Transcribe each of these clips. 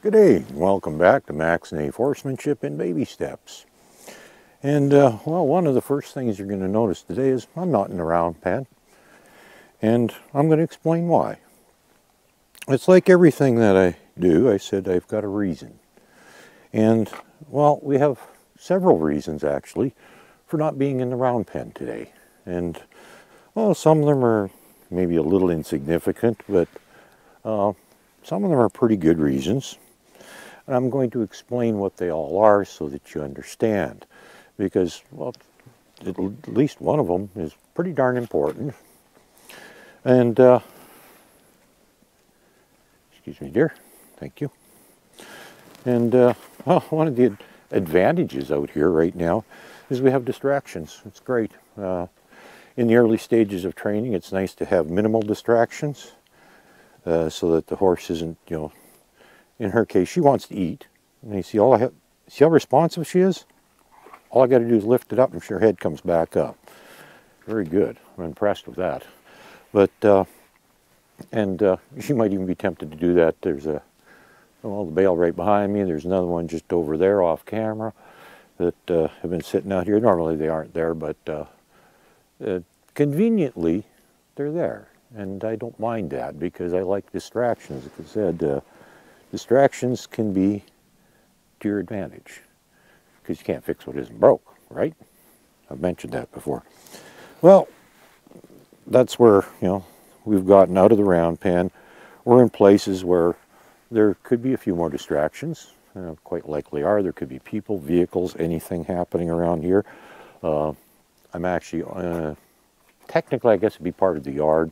Good day, welcome back to Max Nafe Horsemanship in Baby Steps. And well, one of the first things you're going to notice today is I'm not in the round pen, and I'm going to explain why. It's like everything that I do, I said I've got a reason. And well, we have several reasons actually for not being in the round pen today. And well, some of them are maybe a little insignificant, but some of them are pretty good reasons. And I'm going to explain what they all are so that you understand. Because, well, at least one of them is pretty darn important. And, excuse me, dear. Thank you. And, well, one of the advantages out here right now is we have distractions. It's great. In the early stages of training, it's nice to have minimal distractions so that the horse isn't, you know, in her case, she wants to eat. And you see, see how responsive she is? All I got to do is lift it up and her head comes back up. Very good. I'm impressed with that. But, she might even be tempted to do that. There's the bale right behind me. There's another one just over there off camera that have been sitting out here. Normally they aren't there, but conveniently they're there. And I don't mind that because I like distractions. Like I said, distractions can be to your advantage because you can't fix what isn't broke, right? I've mentioned that before. Well, that's where, you know, we've gotten out of the round pen. We're in places where there could be a few more distractions. Quite likely are. There could be people, vehicles, anything happening around here. I'm actually, technically I guess it'd be part of the yard.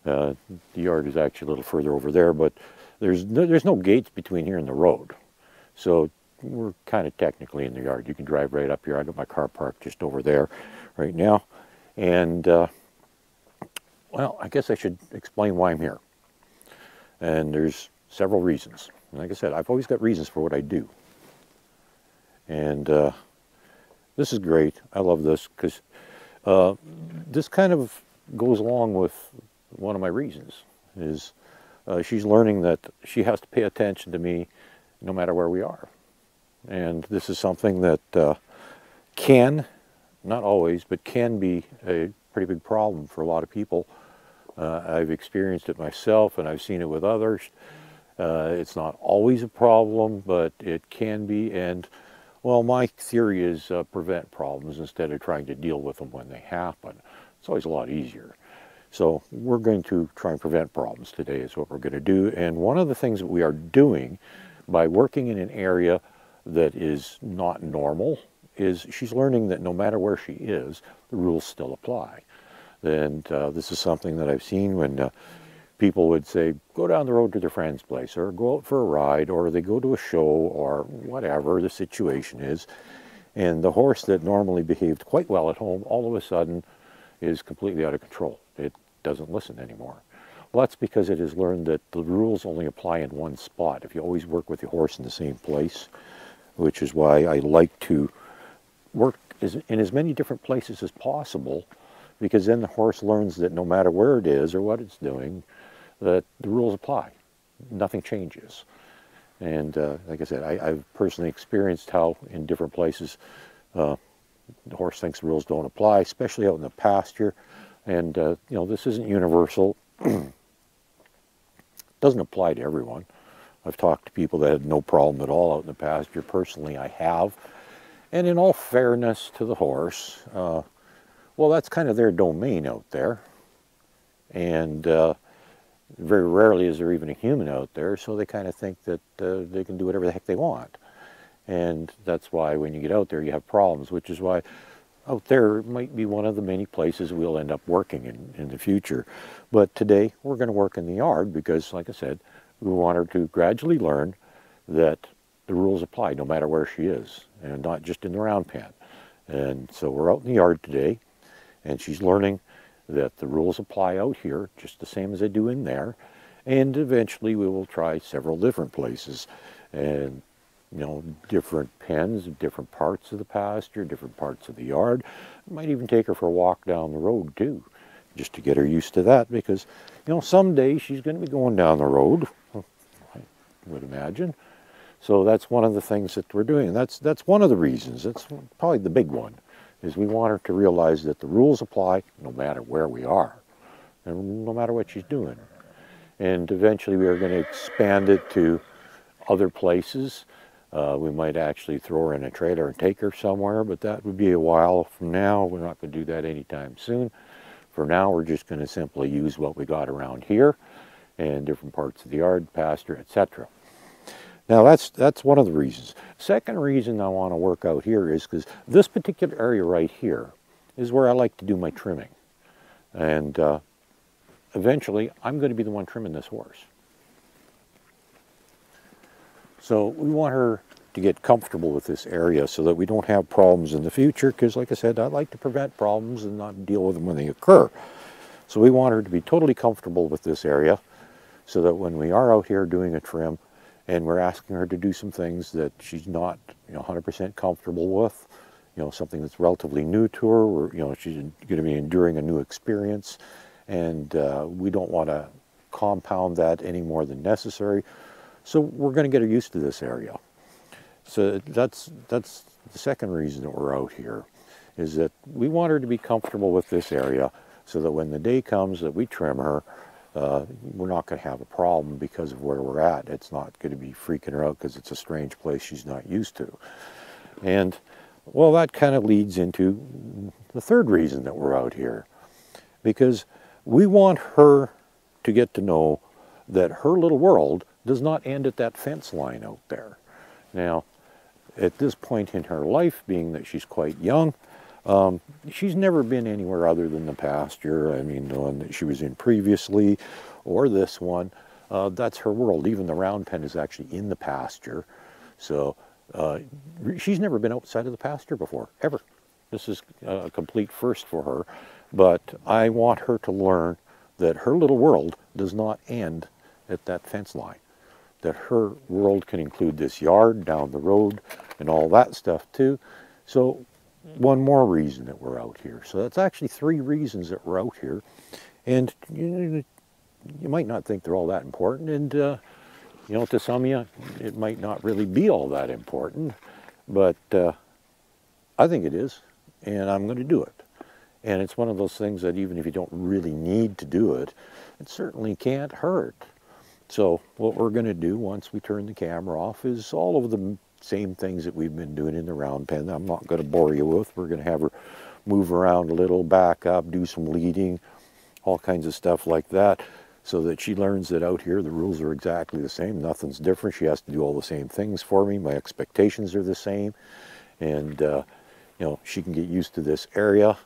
The yard is actually a little further over there, but there's no gates between here and the road. So we're kind of technically in the yard. You can drive right up here. I got my car parked just over there right now. And, well, I guess I should explain why I'm here. And there's several reasons. And like I said, I've always got reasons for what I do. And this is great. I love this because this kind of goes along with one of my reasons is she's learning that she has to pay attention to me no matter where we are. And this is something that can, not always, but can be a pretty big problem for a lot of people. I've experienced it myself and I've seen it with others. It's not always a problem, but it can be. And, well, my theory is prevent problems instead of trying to deal with them when they happen. It's always a lot easier. So we're going to try and prevent problems today is what we're going to do. And one of the things that we are doing by working in an area that is not normal is she's learning that no matter where she is, the rules still apply. And this is something that I've seen when people would say, go down the road to their friend's place or go out for a ride or they go to a show or whatever the situation is. And the horse that normally behaved quite well at home all of a sudden is completely out of control. It doesn't listen anymore. Well, that's because it has learned that the rules only apply in one spot. If you always work with your horse in the same place, which is why I like to work in as many different places as possible, because then the horse learns that no matter where it is or what it's doing, that the rules apply. Nothing changes. And like I said, I've personally experienced how in different places the horse thinks the rules don't apply, especially out in the pasture. And, you know, this isn't universal. Doesn't apply to everyone. I've talked to people that had no problem at all out in the pasture. Personally, I have. And in all fairness to the horse, well, that's kind of their domain out there. And very rarely is there even a human out there, so they kind of think that they can do whatever the heck they want. And that's why when you get out there, you have problems, which is why out there might be one of the many places we'll end up working in the future. But today, we're going to work in the yard because, like I said, we want her to gradually learn that the rules apply no matter where she is, and not just in the round pen. And so we're out in the yard today, and she's learning that the rules apply out here just the same as they do in there. And eventually, we will try several different places. And you know, different pens, different parts of the pasture, different parts of the yard. I might even take her for a walk down the road too, just to get her used to that because, you know, someday she's going to be going down the road, I would imagine, So that's one of the things that we're doing. That's one of the reasons. That's probably the big one, is we want her to realize that the rules apply no matter where we are, and no matter what she's doing. And eventually we are going to expand it to other places. We might actually throw her in a trailer and take her somewhere, but that would be a while from now. We're not going to do that anytime soon. For now, we're just going to simply use what we got around here and different parts of the yard, pasture, etc. Now that's one of the reasons. Second reason I want to work out here is because this particular area right here is where I like to do my trimming. And eventually, I'm going to be the one trimming this horse. So we want her to get comfortable with this area so that we don't have problems in the future, because like I said, I like to prevent problems and not deal with them when they occur. So we want her to be totally comfortable with this area so that when we are out here doing a trim and we're asking her to do some things that she's not 100% comfortable with, something that's relatively new to her, or she's going to be enduring a new experience, and we don't want to compound that any more than necessary. So we're going to get her used to this area. So that's the second reason that we're out here, is that we want her to be comfortable with this area so that when the day comes that we trim her, we're not going to have a problem because of where we're at. It's not going to be freaking her out because it's a strange place she's not used to. And, well, that kind of leads into the third reason that we're out here, because we want her to get to know that her little world does not end at that fence line out there. Now, at this point in her life, being that she's quite young, she's never been anywhere other than the pasture. I mean, the one that she was in previously, or this one, that's her world. Even the round pen is actually in the pasture. So she's never been outside of the pasture before, ever. This is a complete first for her. But I want her to learn that her little world does not end at that fence line. That her world can include this yard down the road and all that stuff too. So one more reason that we're out here. So that's actually three reasons that we're out here. And you might not think they're all that important. And to some of you, it might not really be all that important. But I think it is. And I'm going to do it. And it's one of those things that even if you don't really need to do it, it certainly can't hurt. So what we're going to do once we turn the camera off is all of the same things that we've been doing in the round pen. I'm not going to bore you with. We're going to have her move around a little, back up, do some leading, all kinds of stuff like that, so that she learns that out here the rules are exactly the same. Nothing's different. She has to do all the same things for me. My expectations are the same. And, she can get used to this area.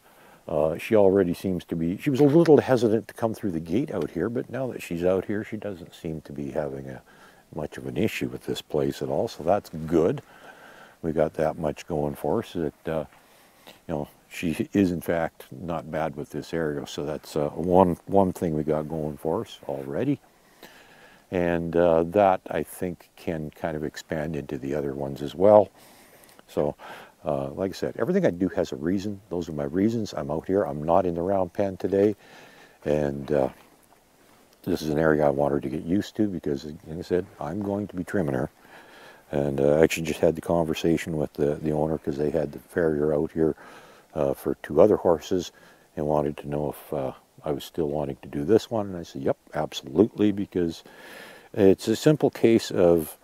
She already seems to be, she was a little hesitant to come through the gate out here, but now that she's out here, she doesn't seem to be having much of an issue with this place at all, so that's good. We got that much going for us that, she is in fact not bad with this area, so that's one thing we got going for us already. And that, I think, can kind of expand into the other ones as well. So, like I said, everything I do has a reason. Those are my reasons. I'm out here. I'm not in the round pen today. And this is an area I want her to get used to because, like I said, I'm going to be trimming her. And I actually just had the conversation with the owner because they had the farrier out here for 2 other horses and wanted to know if I was still wanting to do this one. And I said, yep, absolutely, because it's a simple case of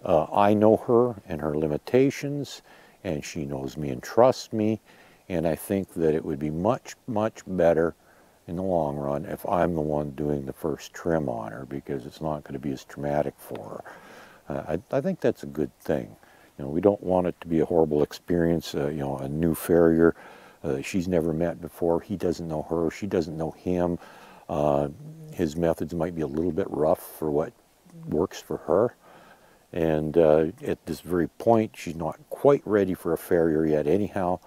I know her and her limitations, and she knows me and trusts me, and I think that it would be much, much better in the long run if I'm the one doing the first trim on her, because it's not going to be as traumatic for her. I think that's a good thing. We don't want it to be a horrible experience, a new farrier she's never met before. He doesn't know her, she doesn't know him. His methods might be a little bit rough for what works for her. And at this very point, she's not quite ready for a farrier yet anyhow.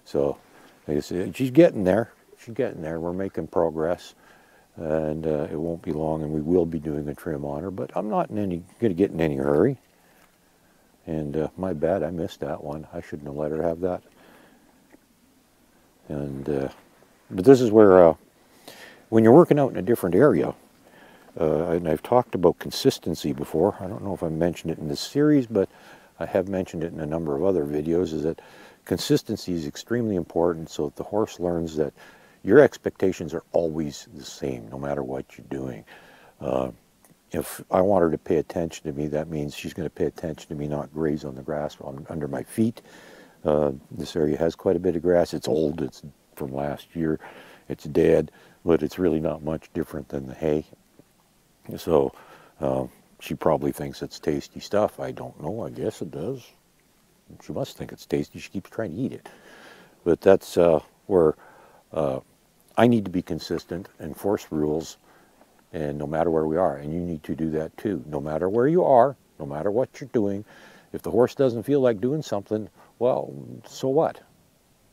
So, like I said, she's getting there. She's getting there. We're making progress. And it won't be long, and we will be doing a trim on her. But I'm not going to get in any hurry. And my bad, I missed that one. I shouldn't have let her have that. And but this is where, when you're working out in a different area, and I've talked about consistency before. I don't know if I mentioned it in this series, but I have mentioned it in a number of other videos, is that consistency is extremely important so that the horse learns that your expectations are always the same, no matter what you're doing. If I want her to pay attention to me, that means she's going to pay attention to me not graze on the grass under my feet. This area has quite a bit of grass. It's old, it's from last year, it's dead, but it's really not much different than the hay. So she probably thinks it's tasty stuff. I don't know, I guess it does. She must think it's tasty. She keeps trying to eat it. But that's where I need to be consistent, enforce rules, and no matter where we are, and you need to do that too. No matter where you are, no matter what you're doing, if the horse doesn't feel like doing something, well, so what?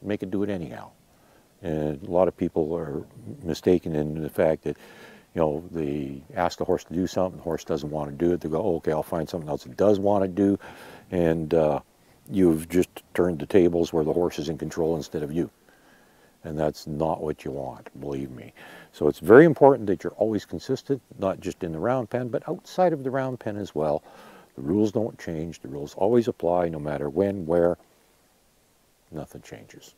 Make it do it anyhow. And a lot of people are mistaken in the fact that, you know, they ask the horse to do something, the horse doesn't want to do it, they go, oh, okay, I'll find something else it does want to do, and you've just turned the tables where the horse is in control instead of you. And that's not what you want, believe me. So it's very important that you're always consistent, not just in the round pen, but outside of the round pen as well. The rules don't change. The rules always apply, no matter when, where. Nothing changes.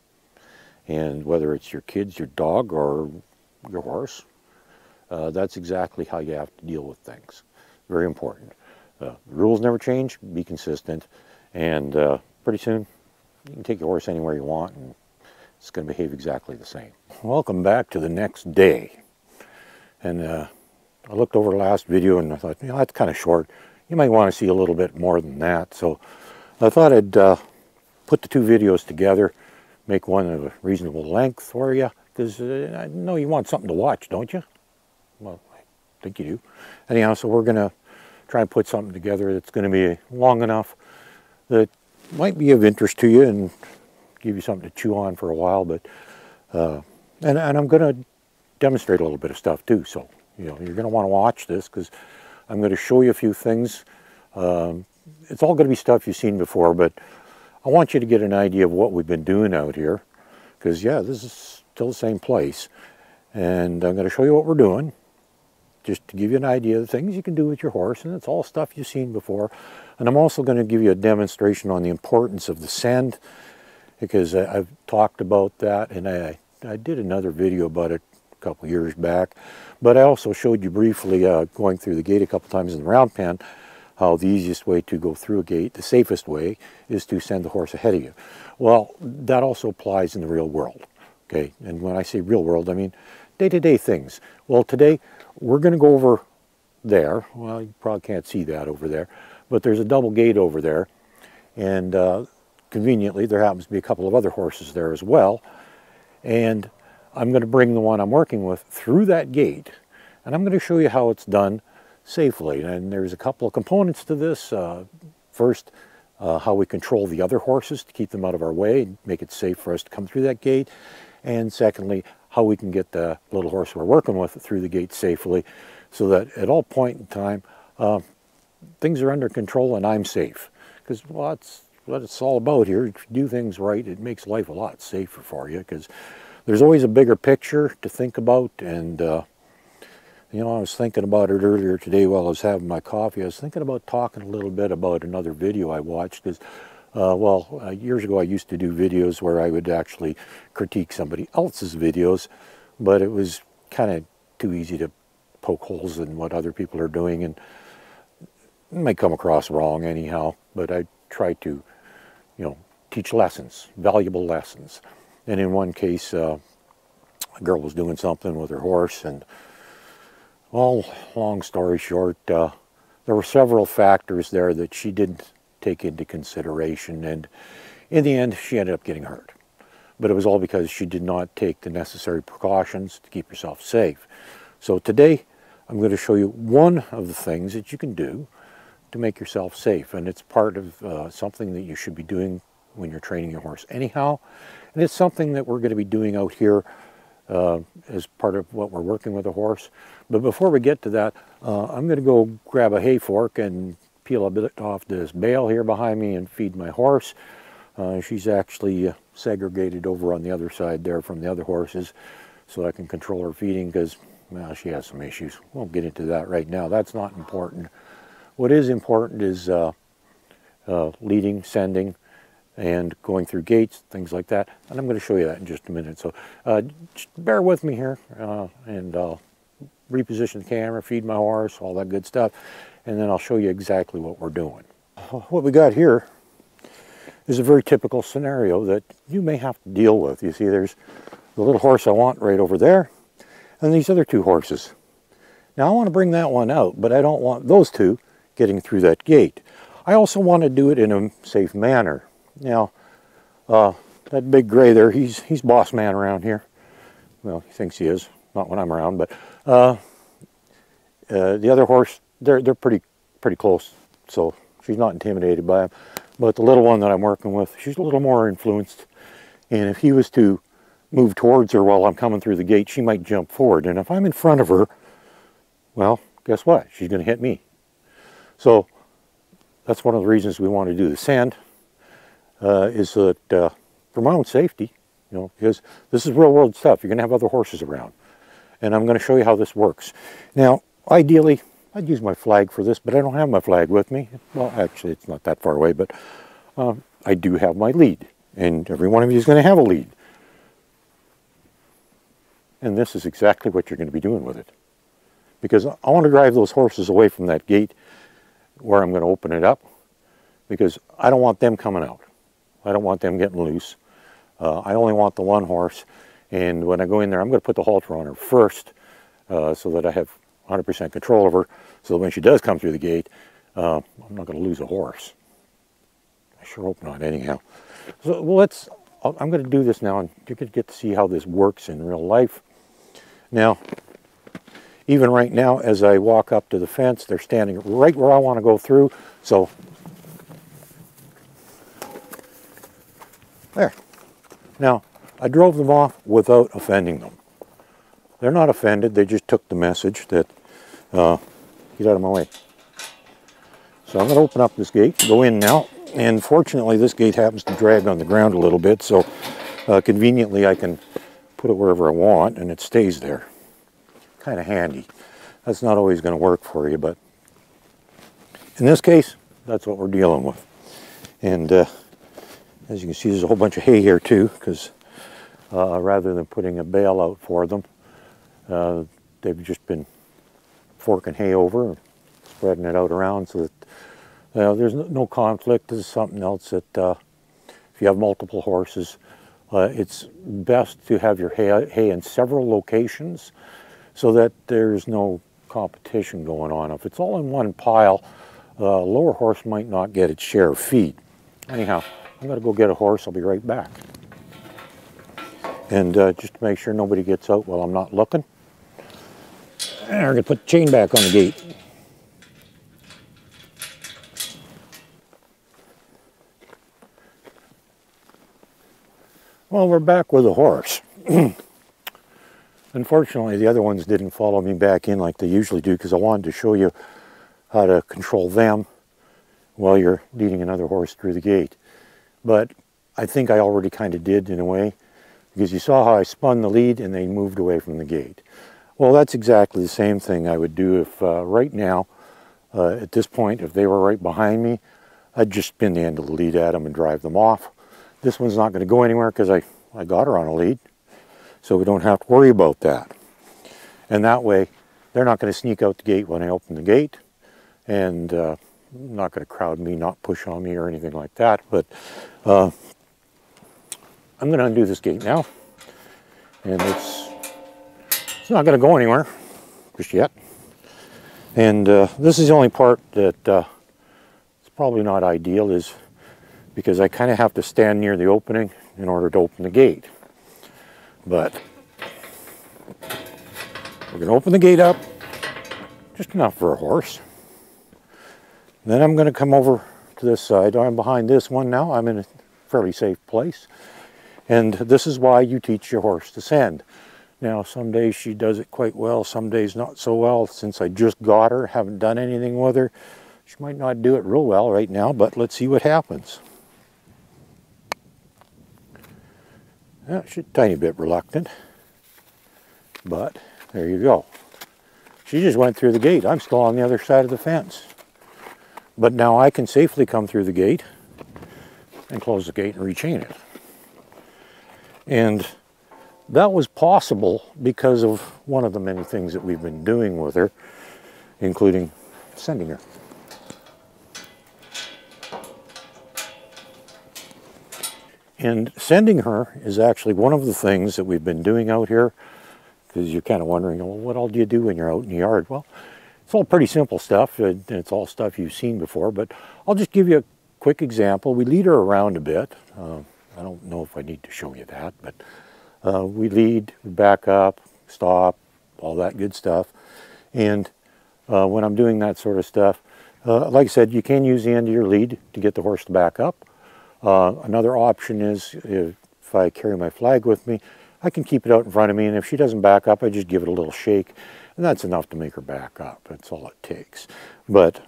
And whether it's your kids, your dog, or your horse, that's exactly how you have to deal with things. Very important. The rules never change. Be consistent. And pretty soon, you can take your horse anywhere you want, and it's going to behave exactly the same. Welcome back to the next day. And I looked over the last video and I thought, you know, that's kind of short. You might want to see a little bit more than that. So I thought I'd put the two videos together, make one of a reasonable length for you, because I know you want something to watch, don't you? Well, I think you do. Anyhow, so we're going to try and put something together that's going to be long enough that might be of interest to you and give you something to chew on for a while, but and I'm going to demonstrate a little bit of stuff too. So you know, you're going to want to watch this because I'm going to show you a few things. It's all going to be stuff you've seen before, but I want you to get an idea of what we've been doing out here, because yeah, this is still the same place, and I'm going to show you what we're doing, just to give you an idea of the things you can do with your horse, and it's all stuff you've seen before. And I'm also going to give you a demonstration on the importance of the send, because I've talked about that, and I did another video about it a couple years back, but I also showed you briefly going through the gate a couple times in the round pen, how the easiest way to go through a gate, the safest way, is to send the horse ahead of you. Well, that also applies in the real world, okay? And when I say real world, I mean day-to-day things. Well, today we're going to go over there. Well, you probably can't see that over there, but there's a double gate over there, and conveniently, there happens to be a couple of other horses there as well. And I'm going to bring the one I'm working with through that gate, and I'm going to show you how it's done safely. And there's a couple of components to this. First, how we control the other horses to keep them out of our way and make it safe for us to come through that gate. And secondly, how we can get the little horse we're working with through the gate safely so that at all point in time, things are under control and I'm safe. Because, well, that's what it's all about here. If you do things right, it makes life a lot safer for you, because there's always a bigger picture to think about. And you know, I was thinking about it earlier today while I was having my coffee. I was thinking about talking a little bit about another video I watched, because years ago I used to do videos where I would actually critique somebody else's videos, but it was kind of too easy to poke holes in what other people are doing, and it might come across wrong anyhow, but I try to, you know, teach lessons, valuable lessons. And in one case, a girl was doing something with her horse, and, well, long story short, there were several factors there that she didn't take into consideration, and in the end, she ended up getting hurt. But it was all because she did not take the necessary precautions to keep herself safe. So today, I'm going to show you one of the things that you can do to make yourself safe, and it's part of something that you should be doing when you're training your horse anyhow, and it's something that we're going to be doing out here as part of what we're working with a horse. But before we get to that, I'm going to go grab a hay fork and peel a bit off this bale here behind me and feed my horse. She's actually segregated over on the other side there from the other horses, so I can control her feeding, because well, she has some issues. Won't get into that right now. That's not important. What is important is leading, sending, and going through gates, things like that. And I'm going to show you that in just a minute. So just bear with me here, and I'll reposition the camera, feed my horse, all that good stuff, and then I'll show you exactly what we're doing. What we got here is a very typical scenario that you may have to deal with. You see, there's the little horse I want right over there, and these other two horses. Now I want to bring that one out, but I don't want those two getting through that gate. I also want to do it in a safe manner. Now, that big gray there, he's boss man around here. Well, he thinks he is, not when I'm around, but the other horse, they're pretty close, so she's not intimidated by him. But the little one that I'm working with, she's a little more influenced, and if he was to move towards her while I'm coming through the gate, she might jump forward, and if I'm in front of her, well, guess what? She's going to hit me. So that's one of the reasons we want to do the send, is that for my own safety, you know, because this is real world stuff. You're going to have other horses around, and I'm going to show you how this works. Now, ideally, I'd use my flag for this, but I don't have my flag with me. Well, actually, it's not that far away, but I do have my lead, and every one of you is going to have a lead. And this is exactly what you're going to be doing with it, because I want to drive those horses away from that gate where I'm going to open it up, because I don't want them coming out. I don't want them getting loose. I only want the one horse, and when I go in there, I'm going to put the halter on her first, so that I have 100% control of her, so that when she does come through the gate, I'm not going to lose a horse. I sure hope not, anyhow. So well, I'm going to do this now, and you can get to see how this works in real life. Now, even right now, as I walk up to the fence, they're standing right where I want to go through, so there. Now, I drove them off without offending them. They're not offended, they just took the message that, get out of my way. So I'm going to open up this gate, go in now, and fortunately this gate happens to drag on the ground a little bit, so conveniently I can put it wherever I want and it stays there. Kind of handy. That's not always going to work for you, but in this case, that's what we're dealing with. And as you can see, there's a whole bunch of hay here too, because rather than putting a bale out for them, they've just been forking hay over and spreading it out around, so that there's no conflict. This is something else that if you have multiple horses, it's best to have your hay in several locations so that there's no competition going on. If it's all in one pile, lower horse might not get its share of feed. Anyhow, I'm going to go get a horse. I'll be right back. And just to make sure nobody gets out while I'm not looking, we're going to put the chain back on the gate. Well, we're back with a horse. Unfortunately, the other ones didn't follow me back in like they usually do, because I wanted to show you how to control them while you're leading another horse through the gate. But I think I already kind of did in a way, because you saw how I spun the lead and they moved away from the gate. Well, that's exactly the same thing I would do if right now, at this point, if they were right behind me, I'd just spin the end of the lead at them and drive them off. This one's not going to go anywhere because I got her on a lead, so we don't have to worry about that. And that way, they're not going to sneak out the gate when I open the gate, and not going to crowd me, not push on me or anything like that. But I'm going to undo this gate now, and it's not going to go anywhere just yet. And this is the only part that it's probably not ideal, is because I kind of have to stand near the opening in order to open the gate. But we're going to open the gate up, just enough for a horse. Then I'm going to come over to this side. I'm behind this one now. I'm in a fairly safe place. And this is why you teach your horse to send. Now, some days she does it quite well, some days not so well. Since I just got her, haven't done anything with her, she might not do it real well right now, but let's see what happens. She's a tiny bit reluctant, but There you go. She just went through the gate. I'm still on the other side of the fence. But now I can safely come through the gate and close the gate and rechain it. And that was possible because of one of the many things that we've been doing with her, including sending her. And sending her is actually one of the things that we've been doing out here, because you're kind of wondering, well, what all do you do when you're out in the yard? Well, it's all pretty simple stuff, and it's all stuff you've seen before, but I'll just give you a quick example. We lead her around a bit. I don't know if I need to show you that, but we lead, we back up, stop, all that good stuff. And when I'm doing that sort of stuff, like I said, you can use the end of your lead to get the horse to back up. Another option is if I carry my flag with me, I can keep it out in front of me, and if she doesn't back up, I just give it a little shake, and that's enough to make her back up. That's all it takes. But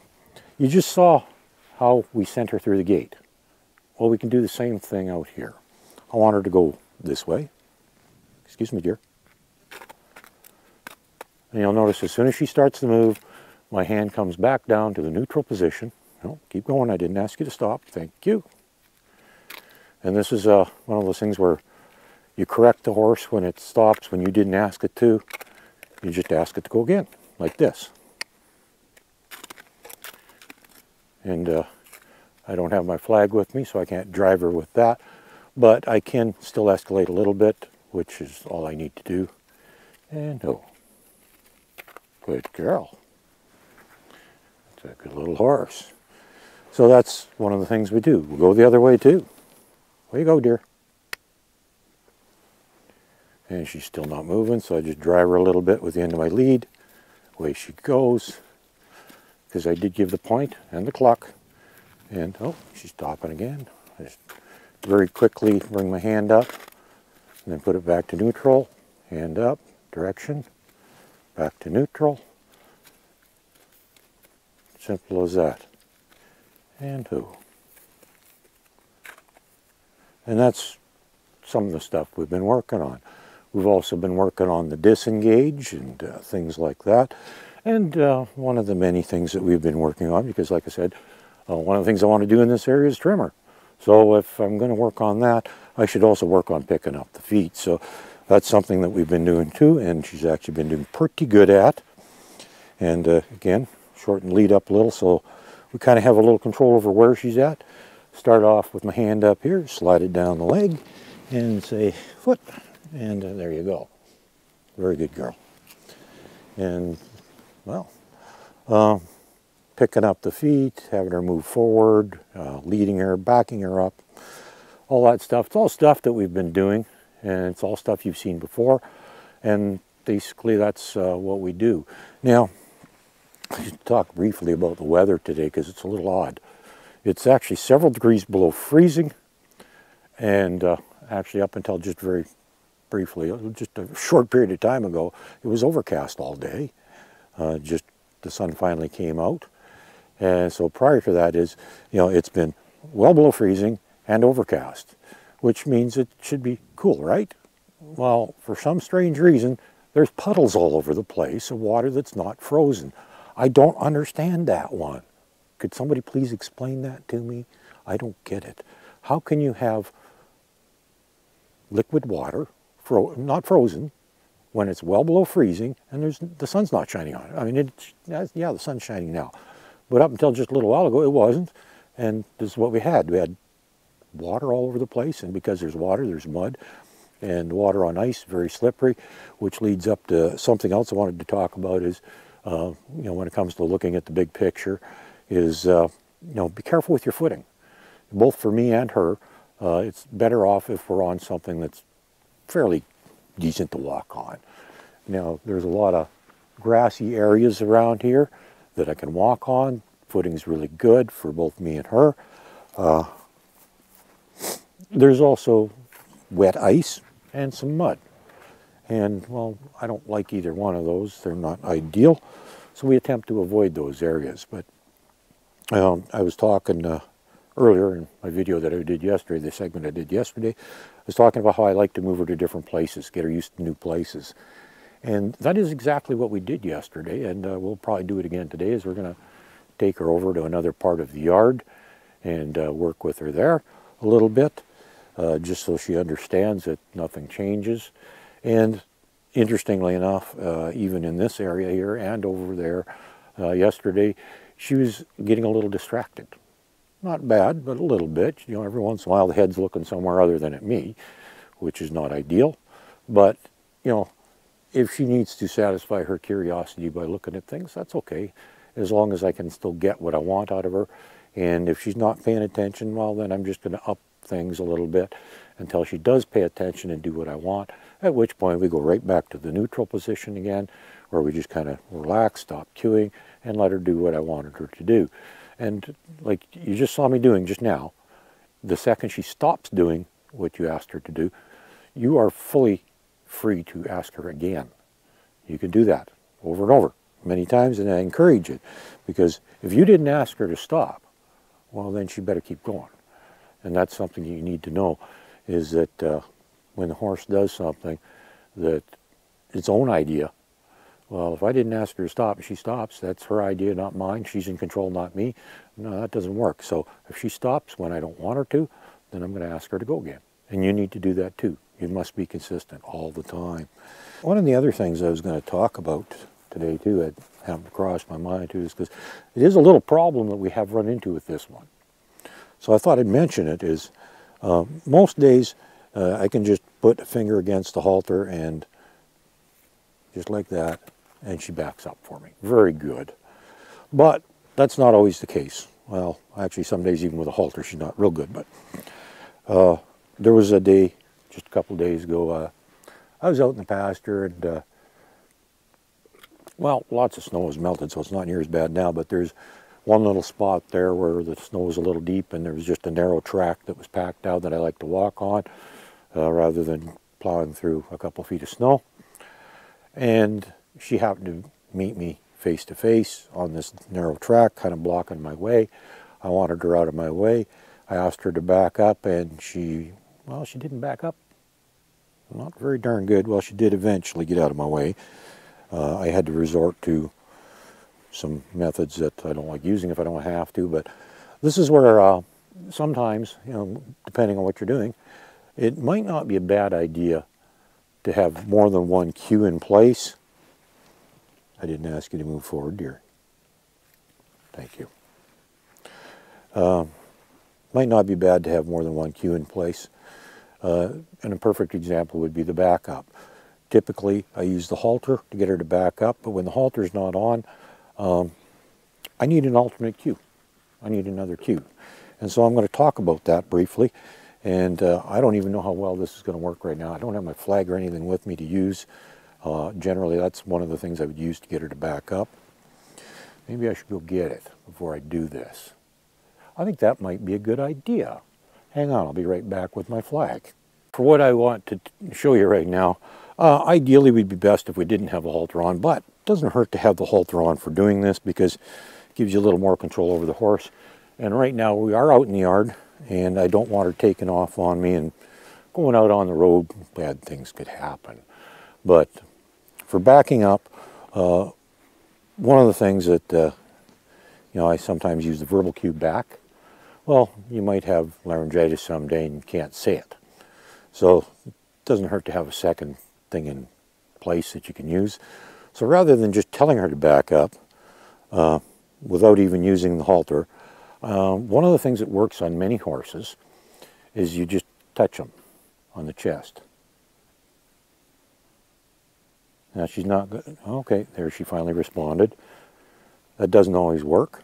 you just saw how we sent her through the gate. Well, we can do the same thing out here. I want her to go this way. Excuse me, dear. And you'll notice as soon as she starts to move, my hand comes back down to the neutral position. No, keep going. I didn't ask you to stop. Thank you. And this is one of those things where you correct the horse when it stops when you didn't ask it to. You just ask it to go again, like this. And I don't have my flag with me, so I can't drive her with that. But I can still escalate a little bit, which is all I need to do. And oh, good girl. It's a good little horse. So that's one of the things we do. We'll go the other way too. Way you go, dear. And she's still not moving, so I just drive her a little bit with the end of my lead. Away she goes. Because I did give the point and the cluck. And, oh, she's stopping again. I just very quickly bring my hand up and then put it back to neutral. Hand up, direction, back to neutral. Simple as that. And oh. And that's some of the stuff we've been working on. We've also been working on the disengage and things like that. And one of the many things that we've been working on, because like I said, one of the things I want to do in this area is trim her. So if I'm going to work on that, I should also work on picking up the feet. So that's something that we've been doing too, and she's actually been doing pretty good at. And again, shorten lead up a little so we kind of have a little control over where she's at. Start off with my hand up here, slide it down the leg, and say foot, and there you go. Very good girl. And, well, picking up the feet, having her move forward, leading her, backing her up, all that stuff. It's all stuff that we've been doing, and it's all stuff you've seen before, and basically that's what we do. Now, I should talk briefly about the weather today because it's a little odd. It's actually several degrees below freezing, and actually up until just very briefly, just a short period of time ago, it was overcast all day. Just the sun finally came out. And so prior to that is, it's been well below freezing and overcast, which means it should be cool, right? Well, for some strange reason, there's puddles all over the place of water that's not frozen. I don't understand that one. Could somebody please explain that to me? I don't get it. How can you have liquid water, not frozen, when it's well below freezing and the sun's not shining on it? I mean, yeah, the sun's shining now. But up until just a little while ago, it wasn't. And this is what we had. We had water all over the place, and because there's water, there's mud. And water on ice, very slippery, which leads up to something else I wanted to talk about is, when it comes to looking at the big picture, is, be careful with your footing. Both for me and her, it's better off if we're on something that's fairly decent to walk on. Now, there's a lot of grassy areas around here that I can walk on. Footing's really good for both me and her. There's also wet ice and some mud. And, well, I don't like either one of those. They're not ideal. So we attempt to avoid those areas. But I was talking earlier in my video that I did yesterday, the segment I did yesterday, I was talking about how I like to move her to different places, get her used to new places. And that is exactly what we did yesterday, and we'll probably do it again today, is we're going to take her over to another part of the yard and work with her there a little bit, just so she understands that nothing changes. And interestingly enough, even in this area here and over there yesterday, she was getting a little distracted. Not bad, but a little bit. You know, every once in a while the head's looking somewhere other than at me, which is not ideal. But, you know, if she needs to satisfy her curiosity by looking at things, that's okay, as long as I can still get what I want out of her. And if she's not paying attention, well, then I'm just going to up things a little bit until she does pay attention and do what I want, at which point we go right back to the neutral position again, where we just kind of relax, stop cueing, and let her do what I wanted her to do. And like you just saw me doing just now, the second she stops doing what you asked her to do, you are fully free to ask her again. You can do that over and over, many times, and I encourage it, because if you didn't ask her to stop, well, then she better keep going. And that's something you need to know, is that when the horse does something that its own idea, well, if I didn't ask her to stop and she stops, that's her idea, not mine. She's in control, not me. No, that doesn't work. So if she stops when I don't want her to, then I'm going to ask her to go again. And you need to do that too. You must be consistent all the time. One of the other things I was going to talk about today too, it happened to cross my mind too, is because it is a little problem that we have run into with this one. So I thought I'd mention it, is most days I can just put a finger against the halter and just like that, and she backs up for me. Very good. But that's not always the case. Well, actually some days even with a halter she's not real good, but there was a day just a couple days ago, I was out in the pasture and well, lots of snow has melted, so it's not near as bad now, but there's one little spot there where the snow was a little deep and there was just a narrow track that was packed out that I like to walk on rather than plowing through a couple feet of snow. And she happened to meet me face to face on this narrow track, kind of blocking my way. I wanted her out of my way. I asked her to back up, and she didn't back up. Not very darn good. Well, she did eventually get out of my way. I had to resort to some methods that I don't like using if I don't have to, but this is where sometimes, you know, depending on what you're doing, it might not be a bad idea to have more than one cue in place. I didn't ask you to move forward, dear. Thank you. Might not be bad to have more than one cue in place. And a perfect example would be the backup. Typically, I use the halter to get her to back up, but when the halter's not on, I need an alternate cue. I need another cue. And so I'm going to talk about that briefly. And I don't even know how well this is going to work right now. I don't have my flag or anything with me to use. Generally, that's one of the things I would use to get her to back up. Maybe I should go get it before I do this. I think that might be a good idea. Hang on, I'll be right back with my flag. For what I want to show you right now, ideally it would be best if we didn't have the halter on, but it doesn't hurt to have the halter on for doing this because it gives you a little more control over the horse. And right now we are out in the yard, and I don't want her taking off on me and going out on the road. Bad things could happen. But for backing up, one of the things that you know, I sometimes use the verbal cue back. Well, you might have laryngitis someday and you can't say it. So it doesn't hurt to have a second thing in place that you can use. So rather than just telling her to back up without even using the halter, one of the things that works on many horses is you just touch them on the chest. Now she's not good. Okay, there she finally responded. That doesn't always work.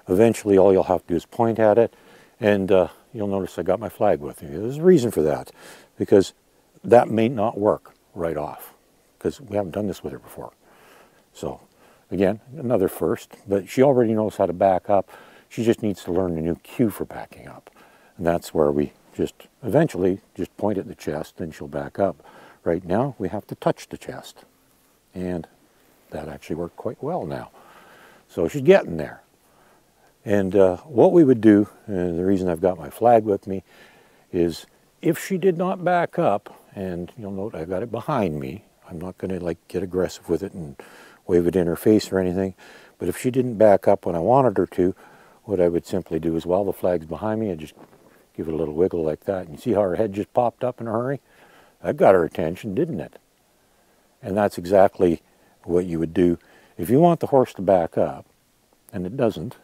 Eventually all you'll have to do is point at it, and you'll notice I got my flag with me. There's a reason for that, because that may not work right off, because we haven't done this with her before. So again, another first, but she already knows how to back up. She just needs to learn a new cue for backing up. And that's where we just eventually just point at the chest and she'll back up. Right now we have to touch the chest, and that actually worked quite well now. So she's getting there. And what we would do, and the reason I've got my flag with me, is if she did not back up, and you'll note I've got it behind me, I'm not going to like get aggressive with it and wave it in her face or anything. But if she didn't back up when I wanted her to, what I would simply do is, while the flag's behind me, I'd just give it a little wiggle like that. And you see how her head just popped up in a hurry? That got her attention, didn't it? And that's exactly what you would do. If you want the horse to back up, and it doesn't,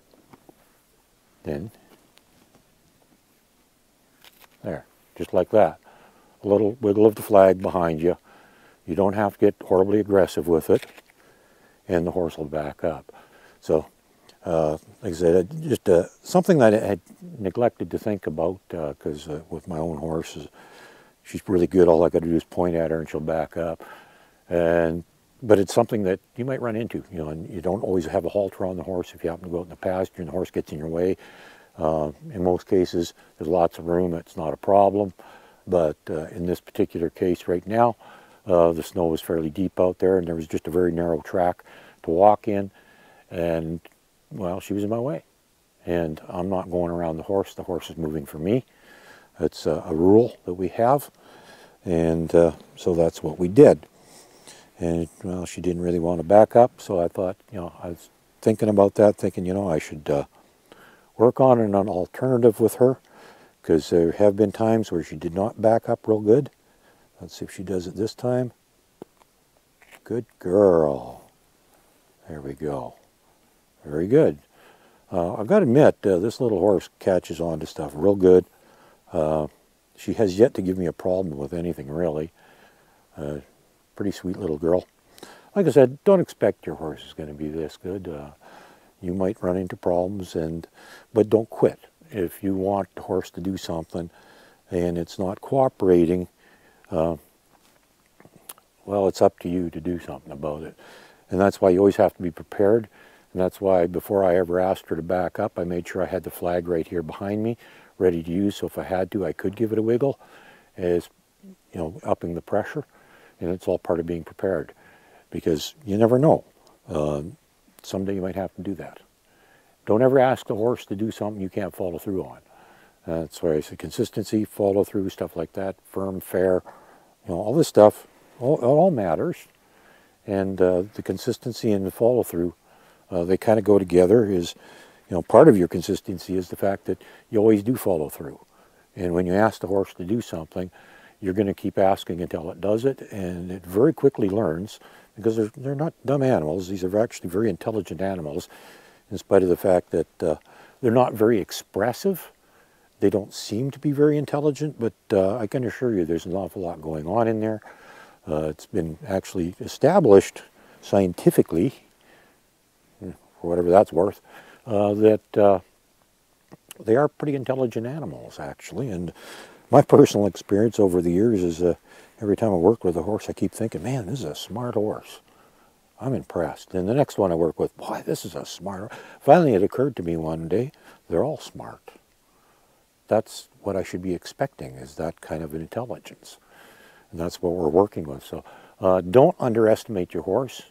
then there, just like that. A little wiggle of the flag behind you. You don't have to get horribly aggressive with it, and the horse will back up. So, like I said, just something that I had neglected to think about, because with my own horses, she's really good. All I got to do is point at her and she'll back up. But it's something that you might run into, you know, and you don't always have a halter on the horse if you happen to go out in the pasture and the horse gets in your way. In most cases, there's lots of room. It's not a problem. But in this particular case right now, the snow was fairly deep out there, and there was just a very narrow track to walk in. And, well, she was in my way. And I'm not going around the horse. The horse is moving for me. It's a rule that we have. And so that's what we did. And, well, she didn't really want to back up, so I thought, you know, I was thinking about that, thinking, you know, I should work on an alternative with her, because there have been times where she did not back up real good. Let's see if she does it this time. Good girl. There we go. Very good. I've got to admit, this little horse catches on to stuff real good. She has yet to give me a problem with anything, really. Pretty sweet little girl. Like I said, don't expect your horse is going to be this good. You might run into problems, but don't quit. If you want the horse to do something and it's not cooperating, well, it's up to you to do something about it. And that's why you always have to be prepared. And that's why before I ever asked her to back up, I made sure I had the flag right here behind me, ready to use. So if I had to, I could give it a wiggle, as, you know, upping the pressure. And it's all part of being prepared, because you never know. Someday you might have to do that. Don't ever ask the horse to do something you can't follow through on. That's why I say consistency, follow through, stuff like that, firm, fair, you know, all this stuff, it all matters. And the consistency and the follow through, they kind of go together. Is, you know, part of your consistency is the fact that you always do follow through. And when you ask the horse to do something, you're going to keep asking until it does it, and it very quickly learns, because they're not dumb animals. These are actually very intelligent animals, in spite of the fact that they're not very expressive. They don't seem to be very intelligent, but I can assure you there's an awful lot going on in there. It's been actually established scientifically, for whatever that's worth, that they are pretty intelligent animals, actually. And my personal experience over the years is every time I work with a horse, I keep thinking, man, this is a smart horse. I'm impressed. And the next one I work with, boy, this is a smart horse. Finally, it occurred to me one day, they're all smart. That's what I should be expecting, is that kind of an intelligence. And that's what we're working with. So don't underestimate your horse.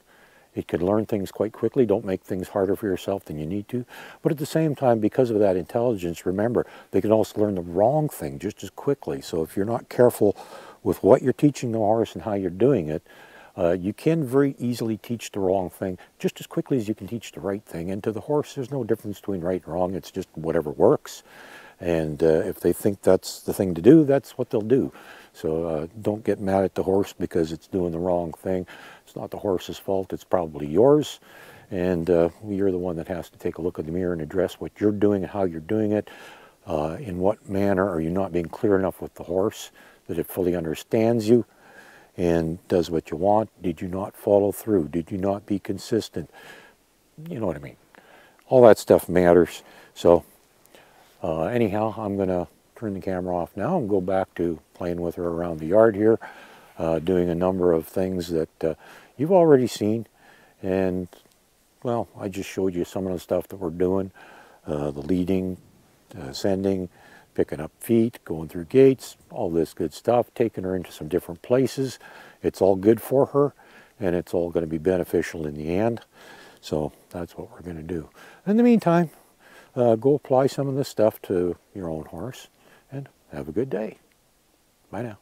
It can learn things quite quickly. Don't make things harder for yourself than you need to. But at the same time, because of that intelligence, remember, they can also learn the wrong thing just as quickly. So if you're not careful with what you're teaching the horse and how you're doing it, you can very easily teach the wrong thing just as quickly as you can teach the right thing. And to the horse, there's no difference between right and wrong. It's just whatever works. And if they think that's the thing to do, that's what they'll do. So don't get mad at the horse because it's doing the wrong thing. It's not the horse's fault. It's probably yours. And you're the one that has to take a look in the mirror and address what you're doing and how you're doing it. In what manner are you not being clear enough with the horse that it fully understands you and does what you want? Did you not follow through? Did you not be consistent? You know what I mean. All that stuff matters. So anyhow, I'm going to turn the camera off now and go back to playing with her around the yard here, doing a number of things that you've already seen. And, well, I just showed you some of the stuff that we're doing, the leading, sending, picking up feet, going through gates, all this good stuff, taking her into some different places. It's all good for her, and it's all going to be beneficial in the end. So that's what we're going to do. In the meantime, go apply some of this stuff to your own horse, and have a good day. Bye now.